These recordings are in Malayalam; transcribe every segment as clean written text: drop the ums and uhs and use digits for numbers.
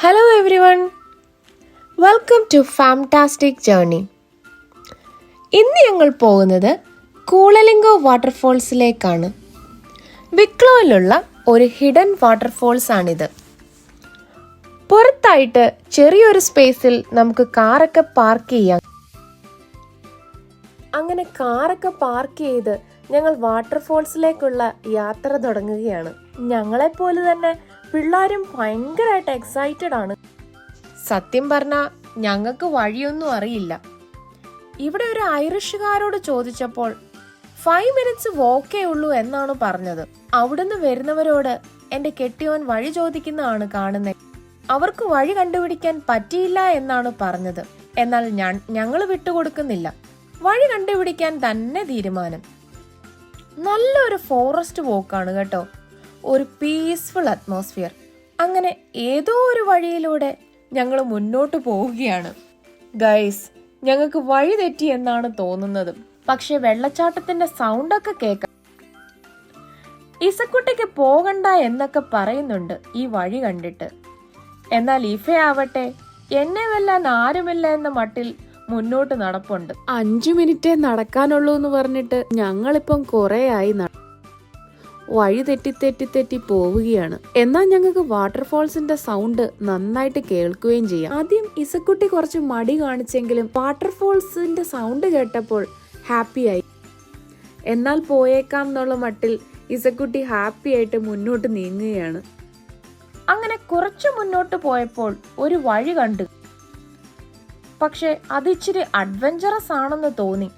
Hello everyone, welcome to Fantastic Journey. ഇന്ന് ഞങ്ങൾ പോകുന്നത് കൂളലിംഗോ വാട്ടർഫോൾസിലേക്കാണ്. വിക്ലോയിലുള്ള ഒരു ഹിഡൻ വാട്ടർഫോൾസ് ആണിത്. പുറത്തായിട്ട് ചെറിയൊരു സ്പേസിൽ നമുക്ക് കാറൊക്കെ പാർക്ക് ചെയ്യാം. അങ്ങനെ കാറൊക്കെ പാർക്ക് ചെയ്ത് ഞങ്ങൾ വാട്ടർഫോൾസിലേക്കുള്ള യാത്ര തുടങ്ങുകയാണ്. ഞങ്ങളെപ്പോലെ തന്നെ പിള്ളേരും ഭയങ്കരമായിട്ട് എക്സൈറ്റഡ് ആണ്. സത്യം പറഞ്ഞാൽ ഞങ്ങൾക്ക് വഴിയൊന്നും അറിയില്ല. ഇവിടെ ഒരു ഐറിഷുകാരോട് ചോദിച്ചപ്പോൾ 5 minutes വോക്കേ ഉള്ളൂ എന്നാണ് പറഞ്ഞത്. അവിടുന്ന് വരുന്നവരോട് എൻ്റെ കെട്ടിയോൻ വഴി ചോദിക്കുന്നതാണ് കാണുന്നത്. അവർക്ക് വഴി കണ്ടുപിടിക്കാൻ പറ്റിയില്ല എന്നാണ് പറഞ്ഞത്. എന്നാൽ ഞങ്ങൾ വിട്ടുകൊടുക്കുന്നില്ല. വഴി കണ്ടുപിടിക്കാൻ തന്നെ തീരുമാനം. നല്ലൊരു ഫോറസ്റ്റ് വോക്കാണ് കേട്ടോ, ഒരു പീസ്ഫുൾ അറ്റ്മോസ്ഫിയർ. അങ്ങനെ ഏതോ ഒരു വഴിയിലൂടെ ഞങ്ങൾ മുന്നോട്ട് പോവുകയാണ്. ഗൈസ്, ഞങ്ങൾക്ക് വഴി തെറ്റി എന്നാണ് തോന്നുന്നത്. പക്ഷെ വെള്ളച്ചാട്ടത്തിന്റെ സൗണ്ടൊക്കെ കേൾക്കാം. ഇസക്കുട്ടിക്ക് പോകണ്ട എന്നൊക്കെ പറയുന്നുണ്ട് ഈ വഴി കണ്ടിട്ട്. എന്നാൽ ഇഫയാവട്ടെ എന്നെ വെല്ലാൻ ആരുമില്ല എന്ന മട്ടിൽ മുന്നോട്ട് നടപ്പുണ്ട്. 5 മിനിറ്റേ നടക്കാനുള്ളൂ എന്ന് പറഞ്ഞിട്ട് ഞങ്ങളിപ്പം കുറെ ആയി വഴി തെറ്റി പോവുകയാണ്. എന്നാൽ ഞങ്ങൾക്ക് വാട്ടർഫോൾസിന്റെ സൗണ്ട് നന്നായിട്ട് കേൾക്കുകയും ചെയ്യാം. ആദ്യം ഇസക്കുട്ടി കുറച്ച് മടി കാണിച്ചെങ്കിലും വാട്ടർഫോൾസിന്റെ സൗണ്ട് കേട്ടപ്പോൾ ഹാപ്പിയായി. എന്നാൽ പോയേക്കാം എന്നുള്ള മട്ടിൽ ഇസക്കുട്ടി ഹാപ്പി ആയിട്ട് മുന്നോട്ട് നീങ്ങുകയാണ്. അങ്ങനെ കുറച്ചു മുന്നോട്ട് പോയപ്പോൾ ഒരു വഴി കണ്ടു. പക്ഷെ അതിച്ചിരി അഡ്വഞ്ചറസ് ആണെന്ന് തോന്നി.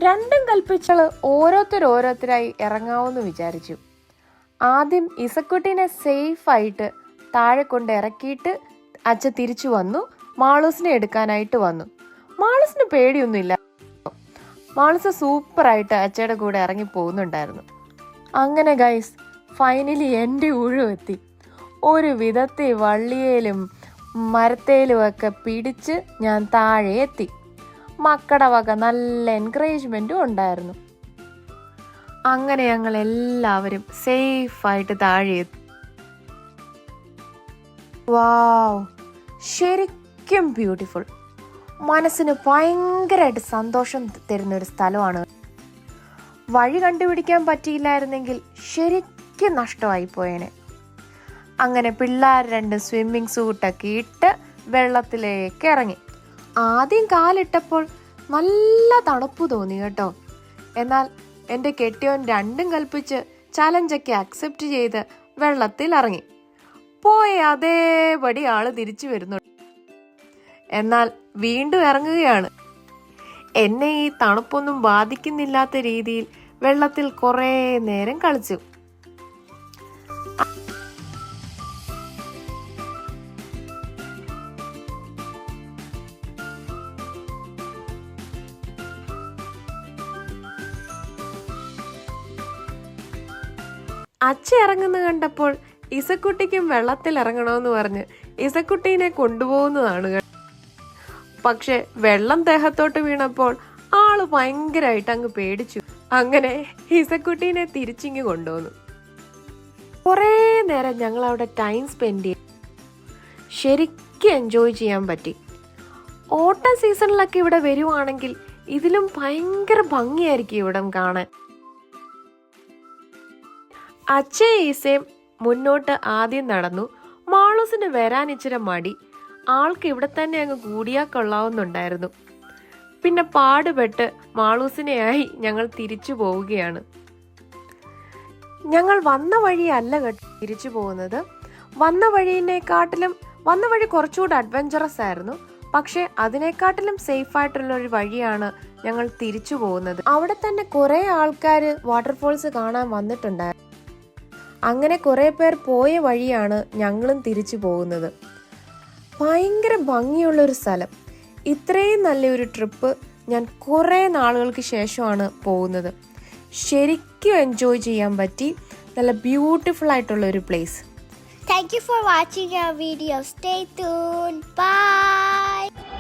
രണ്ടും കൽപ്പിച്ചള് ഓരോരുത്തരായി ഇറങ്ങാവെന്ന് വിചാരിച്ചു. ആദ്യം ഇസക്കുട്ടിനെ സേഫായിട്ട് താഴെ കൊണ്ട് ഇറക്കിയിട്ട് അച്ഛ തിരിച്ചു വന്നു. മാളൂസിനെ എടുക്കാനായിട്ട് വന്നു. മാളൂസിന് പേടിയൊന്നുമില്ല. മാളൂസ് സൂപ്പറായിട്ട് അച്ഛയുടെ കൂടെ ഇറങ്ങി പോകുന്നുണ്ടായിരുന്നു. അങ്ങനെ ഗൈസ്, ഫൈനലി എൻ്റെ ഊഴമെത്തി. ഒരു വിധത്തിൽ വള്ളിയേലും മരത്തേലുമൊക്കെ പിടിച്ച് ഞാൻ താഴെ എത്തി. മക്കളുടെ വക നല്ല എൻകറേജ്മെന്റും ഉണ്ടായിരുന്നു. അങ്ങനെ ഞങ്ങൾ എല്ലാവരും സേഫായിട്ട് താഴെ എത്തി. വാവ്, ശരിക്കും ബ്യൂട്ടിഫുൾ. മനസ്സിന് ഭയങ്കരമായിട്ട് സന്തോഷം തരുന്ന ഒരു സ്ഥലമാണ്. വഴി കണ്ടുപിടിക്കാൻ പറ്റിയില്ലായിരുന്നെങ്കിൽ ശരിക്കും നഷ്ടമായി പോയേനെ. അങ്ങനെ പിള്ളേർ 2 സ്വിമ്മിങ് സൂട്ടൊക്കെ ഇട്ട് വെള്ളത്തിലേക്ക് ഇറങ്ങി. ആദ്യം കാലിട്ടപ്പോൾ നല്ല തണുപ്പ് തോന്നി കേട്ടോ. എന്നാൽ എൻ്റെ കെട്ടിയോൻ രണ്ടും കൽപ്പിച്ച് ചലഞ്ചൊക്കെ അക്സെപ്റ്റ് ചെയ്ത് വെള്ളത്തിൽ ഇറങ്ങി. പോയ അതേപടി ആള് തിരിച്ചു വരുന്നു. എന്നാൽ വീണ്ടും ഇറങ്ങുകയാണ്. എന്നെ ഈ തണുപ്പൊന്നും ബാധിക്കുന്നില്ലാത്ത രീതിയിൽ വെള്ളത്തിൽ കുറേ നേരം കളിച്ചു. അച്ഛ ഇറങ്ങുന്ന കണ്ടപ്പോൾ ഇസക്കുട്ടിക്കും വെള്ളത്തിൽ ഇറങ്ങണമെന്ന് പറഞ്ഞ് ഇസക്കുട്ടീനെ കൊണ്ടുപോകുന്നതാണ്. പക്ഷെ വെള്ളം ദേഹത്തോട്ട് വീണപ്പോൾ ആള് ഭയങ്കരമായിട്ട് അങ്ങ് പേടിച്ചു. അങ്ങനെ ഇസക്കുട്ടീനെ തിരിച്ചിങ്ങ് കൊണ്ടുവന്നു. കുറേ നേരം ഞങ്ങൾ അവിടെ ടൈം സ്പെൻഡ് ചെയ്തു. ശരിക്കും എൻജോയ് ചെയ്യാൻ പറ്റി. ഓട്ടം സീസണിലൊക്കെ ഇവിടെ വരുവാണെങ്കിൽ ഇതിലും ഭയങ്കര ഭംഗിയായിരിക്കും ഇവിടം കാണാൻ. അച്ഛൻ ഈസയും മുന്നോട്ട് ആദ്യം നടന്നു. മാളൂസിന് വരാൻ ഇച്ചിരി മടി. ആൾക്ക് ഇവിടെ തന്നെ അങ്ങ് കൂടിയാൽ കൊള്ളാവുന്നുണ്ടായിരുന്നു. പിന്നെ പാടുപെട്ട് മാളൂസിനെയായി ഞങ്ങൾ തിരിച്ചു പോവുകയാണ്. ഞങ്ങൾ വന്ന വഴിയല്ല തിരിച്ചു പോകുന്നത്. വന്ന വഴി കുറച്ചുകൂടെ അഡ്വഞ്ചറസ് ആയിരുന്നു. പക്ഷെ അതിനെക്കാട്ടിലും സേഫായിട്ടുള്ള ഒരു വഴിയാണ് ഞങ്ങൾ തിരിച്ചു പോകുന്നത്. അവിടെ തന്നെ കുറെ ആൾക്കാർ വാട്ടർഫോൾസ് കാണാൻ വന്നിട്ടുണ്ടായിരുന്നു. അങ്ങനെ കുറെ പേർ പോയ വഴിയാണ് ഞങ്ങളും തിരിച്ചു പോകുന്നത്. ഭയങ്കര ഭംഗിയുള്ളൊരു സ്ഥലം. ഇത്രയും നല്ലൊരു ട്രിപ്പ് ഞാൻ കുറേ നാളുകൾക്ക് ശേഷമാണ് പോകുന്നത്. ശരിക്കും എൻജോയ് ചെയ്യാൻ പറ്റി. നല്ല ബ്യൂട്ടിഫുൾ ആയിട്ടുള്ള ഒരു place. Thank you for watching our video. Stay tuned. Bye.